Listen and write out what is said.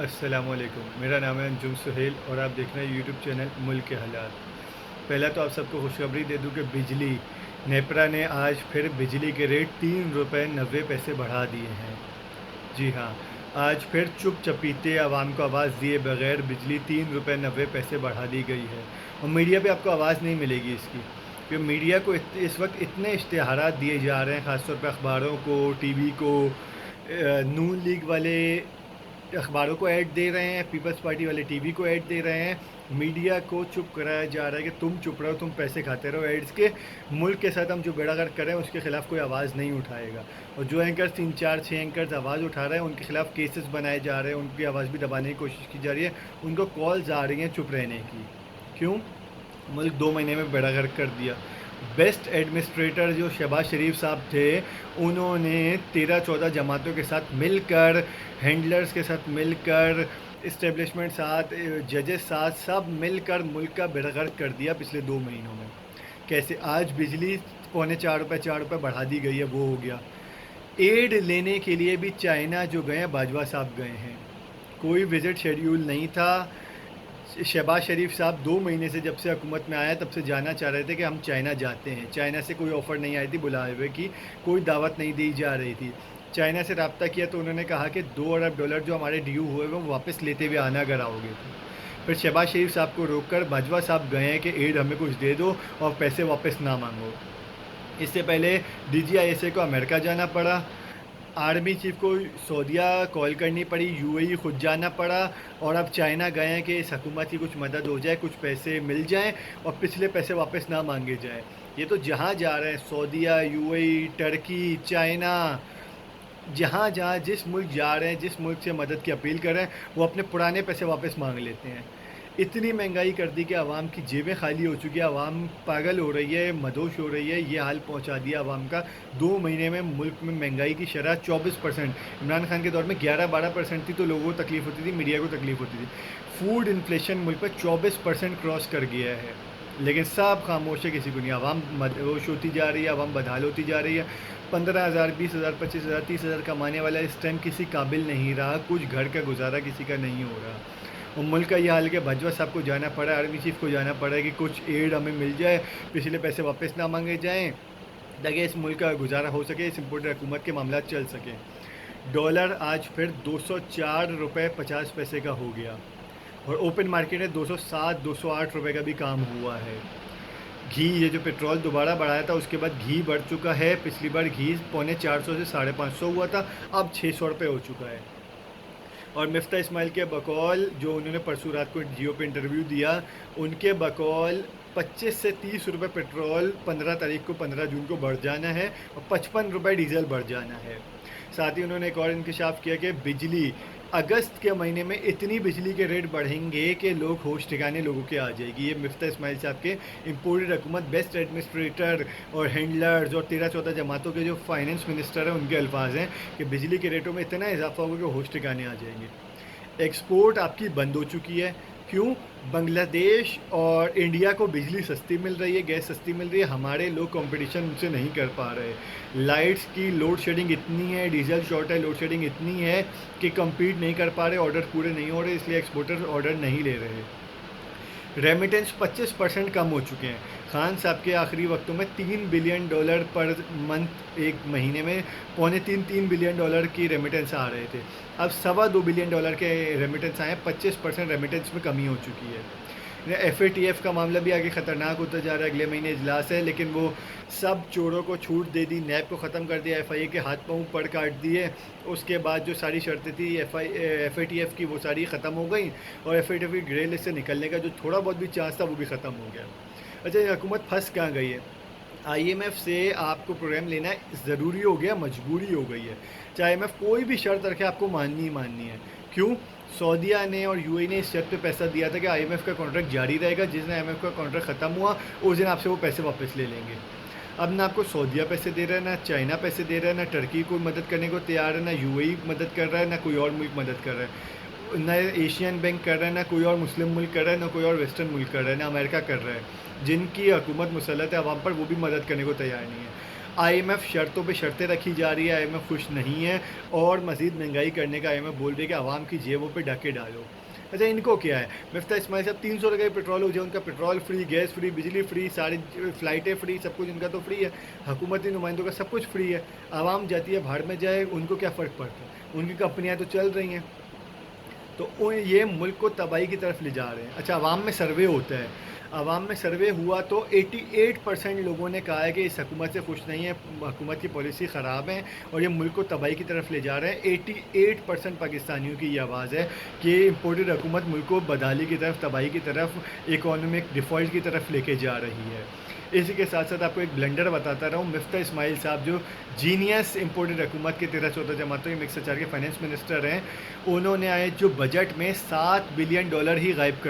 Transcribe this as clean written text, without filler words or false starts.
अस्सलामुअलैकुम। मेरा नाम है अंजुम सुहेल और आप देख रहे हैं यूट्यूब चैनल मुल्क के हालात। पहला तो आप सबको खुशखबरी दे दूं कि बिजली नेपरा ने आज फिर बिजली के रेट 3 रुपये 90 पैसे बढ़ा दिए हैं। जी हाँ, आज फिर चुप चपीते आवाम को आवाज़ दिए बगैर बिजली 3 रुपये 90 पैसे बढ़ा दी गई है। और मीडिया पे आपको आवाज़ नहीं मिलेगी इसकी, क्योंकि मीडिया को इस वक्त इतने इश्तिहारात दिए जा रहे हैं, ख़ासतौर पर अखबारों को, टीवी को, नून लीग वाले अखबारों को ऐड दे रहे हैं, पीपल्स पार्टी वाले टीवी को ऐड दे रहे हैं। मीडिया को चुप कराया जा रहा है कि तुम चुप रहो, तुम पैसे खाते रहो एड्स के। मुल्क के साथ हम जो बेड़ागर्क करें उसके खिलाफ कोई आवाज़ नहीं उठाएगा। और जो एंकर्स 3 4 6 एंकर्स आवाज़ उठा रहे हैं उनके खिलाफ केसेस बनाए जा रहे हैं, उनकी आवाज़ भी दबाने की कोशिश की जा रही है, उनको कॉल्स आ रही हैं चुप रहने की। क्यों? मुल्क 2 महीने में बेड़ागर्क कर दिया। बेस्ट एडमिनिस्ट्रेटर जो शहबाज शरीफ साहब थे, उन्होंने 13 14 जमातों के साथ मिलकर, हैंडलर्स के साथ मिलकर, इस्टेब्लिशमेंट साथ, जजेस साथ, सब मिलकर मुल्क का बेड़ागर्क कर दिया पिछले 2 महीनों में। कैसे? आज बिजली पौने 4 रुपये बढ़ा दी गई है, वो हो गया। एड लेने के लिए भी चाइना जो गए हैं, बाजवा साहब गए हैं, कोई विज़िट शेड्यूल नहीं था। शहबाज शरीफ साहब 2 महीने से जब से हुकूमत में आया तब से जाना चाह रहे थे कि हम चाइना जाते हैं। चाइना से कोई ऑफ़र नहीं आई थी बुलाए हुए की, कोई दावत नहीं दी जा रही थी। चाइना से रब्ता किया तो उन्होंने कहा कि $2 अरब जो हमारे ड्यू हुए वो वापस लेते हुए आना अगर आओगे तो। फिर शहबाज शरीफ साहब को रोककर बाजवा साहब गए हैं कि एड हमें कुछ दे दो और पैसे वापस ना मांगो। इससे पहले DGISA को अमेरिका जाना पड़ा, आर्मी चीफ को सऊदीया कॉल करनी पड़ी, UAE खुद जाना पड़ा, और अब चाइना गए हैं कि इस हुकूमत की कुछ मदद हो जाए, कुछ पैसे मिल जाएं और पिछले पैसे वापस ना मांगे जाएं। ये तो जहाँ जा रहे हैं, सऊदीया, UAE, टर्की, चाइना, जहाँ जहाँ जिस मुल्क जा रहे हैं, जिस मुल्क से मदद की अपील कर रहे हैं, वो अपने पुराने पैसे वापस मांग लेते हैं। इतनी महंगाई कर दी कि आवाम की जेबें खाली हो चुकी है, आवाम पागल हो रही है, मदहोश हो रही है। ये हाल पहुंचा दिया आवाम का। 2 महीने में मुल्क में महंगाई की शरह 24%। इमरान खान के दौर में 11 12% थी तो लोगों को तकलीफ़ होती थी, मीडिया को तकलीफ़ होती थी। फूड इन्फ्लेशन मुल्क पर 24% क्रॉस कर गया है, लेकिन सब खामोश है, किसी को नहीं। आवाम मदहोश होती जा रही है, आवाम बदहाल होती जा रही है। 15,000 20,000 25,000 30,000 कमाने वाला इस टाइम किसी काबिल नहीं रहा, कुछ घर का गुजारा किसी का नहीं हो रहा। और मुल्क का ये हाल है कि बाजवा साहब को जाना पड़ा, आर्मी चीफ को जाना पड़ा कि कुछ एड हमें मिल जाए, पिछले पैसे वापस ना मांगे जाएं, ताकि इस मुल्क का गुजारा हो सके, इस इम्पोर्टेड हुकूमत के मामला चल सकें। डॉलर आज फिर 204 रुपये 50 पैसे का हो गया और ओपन मार्केट में 207 208 रुपये का भी काम हुआ है। घी, ये जो पेट्रोल दोबारा बढ़ाया था उसके बाद घी बढ़ चुका है। पिछली बार घी पौने 400 से 550 हुआ था, अब 600 रुपये हो चुका है। और मिफ्ता इस्माइल के बकौल, जो उन्होंने परसों रात को जियो पे इंटरव्यू दिया, उनके बकौल 25 से 30 रुपये पेट्रोल 15 तारीख को, 15 जून को बढ़ जाना है और 55 रुपये डीजल बढ़ जाना है। साथ ही उन्होंने एक और इंकशाफ किया कि बिजली अगस्त के महीने में इतनी बिजली के रेट बढ़ेंगे कि लोग होश ठिकाने लोगों के आ जाएगी। ये मिफ्ता इस्माइल साहब के इम्पोर्टेड हुकूमत, बेस्ट एडमिनिस्ट्रेटर और हैंडलर्स और 13 14 जमातों के जो फाइनेंस मिनिस्टर हैं उनके अल्फाज हैं कि बिजली के रेटों में इतना इजाफा होगा कि होश ठिकाने आ जाएंगे। एक्सपोर्ट आपकी बंद हो चुकी है। क्यों? बांग्लादेश और इंडिया को बिजली सस्ती मिल रही है, गैस सस्ती मिल रही है, हमारे लोग कंपटीशन उनसे नहीं कर पा रहे। लाइट्स की लोड शेडिंग इतनी है, डीजल शॉर्ट है, लोड शेडिंग इतनी है कि compete नहीं कर पा रहे, ऑर्डर पूरे नहीं हो रहे, इसलिए एक्सपोर्टर ऑर्डर नहीं ले रहे। रेमिटेंस 25% कम हो चुके हैं। खान साहब के आखिरी वक्तों में $3 बिलियन पर मंथ, एक महीने में पौने 3 बिलियन डॉलर की रेमिटेंस आ रहे थे, अब $2.25 बिलियन के रेमिटेंस आए हैं। 25% रेमिटेंस में कमी हो चुकी है। FATF का मामला भी आगे ख़तरनाक होता जा रहा है। अगले महीने इजलास है, लेकिन वो सब चोरों को छूट दे दी, नैब को ख़त्म कर दिया, FIA के हाथ पाँव पड़ काट दिए। उसके बाद जो सारी शर्तें थी FATF की वो सारी ख़त्म हो गई और FATF की ग्रे लिस्ट से निकलने का जो थोड़ा बहुत भी चांस था वो भी ख़त्म हो गया। अच्छा, ये हुकूमत फंस कहाँ गई है? IMF से आपको प्रोग्राम लेना ज़रूरी हो गया, मजबूरी हो गई है। चाहे IMF कोई भी शर्त रखे, आपको माननी ही माननी है। क्यों? सऊदीया ने और UAE ने इस शर्त पे पैसा दिया था कि IMF का कॉन्ट्रैक्ट जारी रहेगा, जिस दिन IMF का कॉन्ट्रैक्ट ख़त्म हुआ उस दिन आपसे वो पैसे वापस ले लेंगे। अब ना आपको सऊदीया पैसे दे रहा है, ना चाइना पैसे दे रहा है, ना टर्की को मदद करने को तैयार है, ना UAE मदद कर रहा है, ना कोई और मुल्क मदद कर रहा है, ना एशियन बैंक कर रहा है, ना कोई और मुस्लिम मुल्क कर रहा है, ना कोई और वेस्टर्न मुल्क कर रहा है, ना अमेरिका कर रहा है। जिनकी हुकूमत मुसल्लत है अवाम पर, वो भी मदद करने को तैयार नहीं है। आईएमएफ शर्तों पे शर्तें रखी जा रही है, आईएमएफ खुश नहीं है और मज़ीद महंगाई करने का आईएमएफ बोल रही है कि आवाम की जेबों पे डाके डालो। अच्छा, इनको क्या है? मिफ्ता इस्माइल साहब 300 रुपये का पेट्रोल हो जाए, उनका पेट्रोल फ्री, गैस फ्री, बिजली फ्री, सारी फ़्लाइटें फ्री, सब कुछ उनका तो फ्री है। हुकूमती नुमाइंदों का सब कुछ फ्री है। आवाम जाती है भाड़ में जाए, उनको क्या फ़र्क पड़ता है? उनकी कंपनियाँ तो चल रही हैं। तो ये मुल्क को तबाही की तरफ ले जा रहे हैं। अच्छा, आवाम में सर्वे होता है, आवाम में सर्वे हुआ तो 88% लोगों ने कहा है कि इस हुकूमत से खुश नहीं है, हुकूमत की पॉलिसी ख़राब है और ये मुल्क को तबाही की तरफ ले जा रहे हैं। 88% पाकिस्तानियों की ये आवाज़ है कि इम्पोर्टेड हुकूमत मुल्क को बदहाली की तरफ, तबाही की तरफ, इकोनॉमिक डिफ़ॉल्ट की तरफ लेके जा रही है। इसी के साथ साथ आपको एक ब्लेंडर बताता रहा हूँ। मिफ्ता इस्माइल साहब जो जीनियस इम्पोर्टेड हुकूमत के 13-14 जमातों के मिक्स 4 के फाइनेंस मिनिस्टर हैं, उन्होंने आए जो बजट में $7 बिलियन ही गायब कर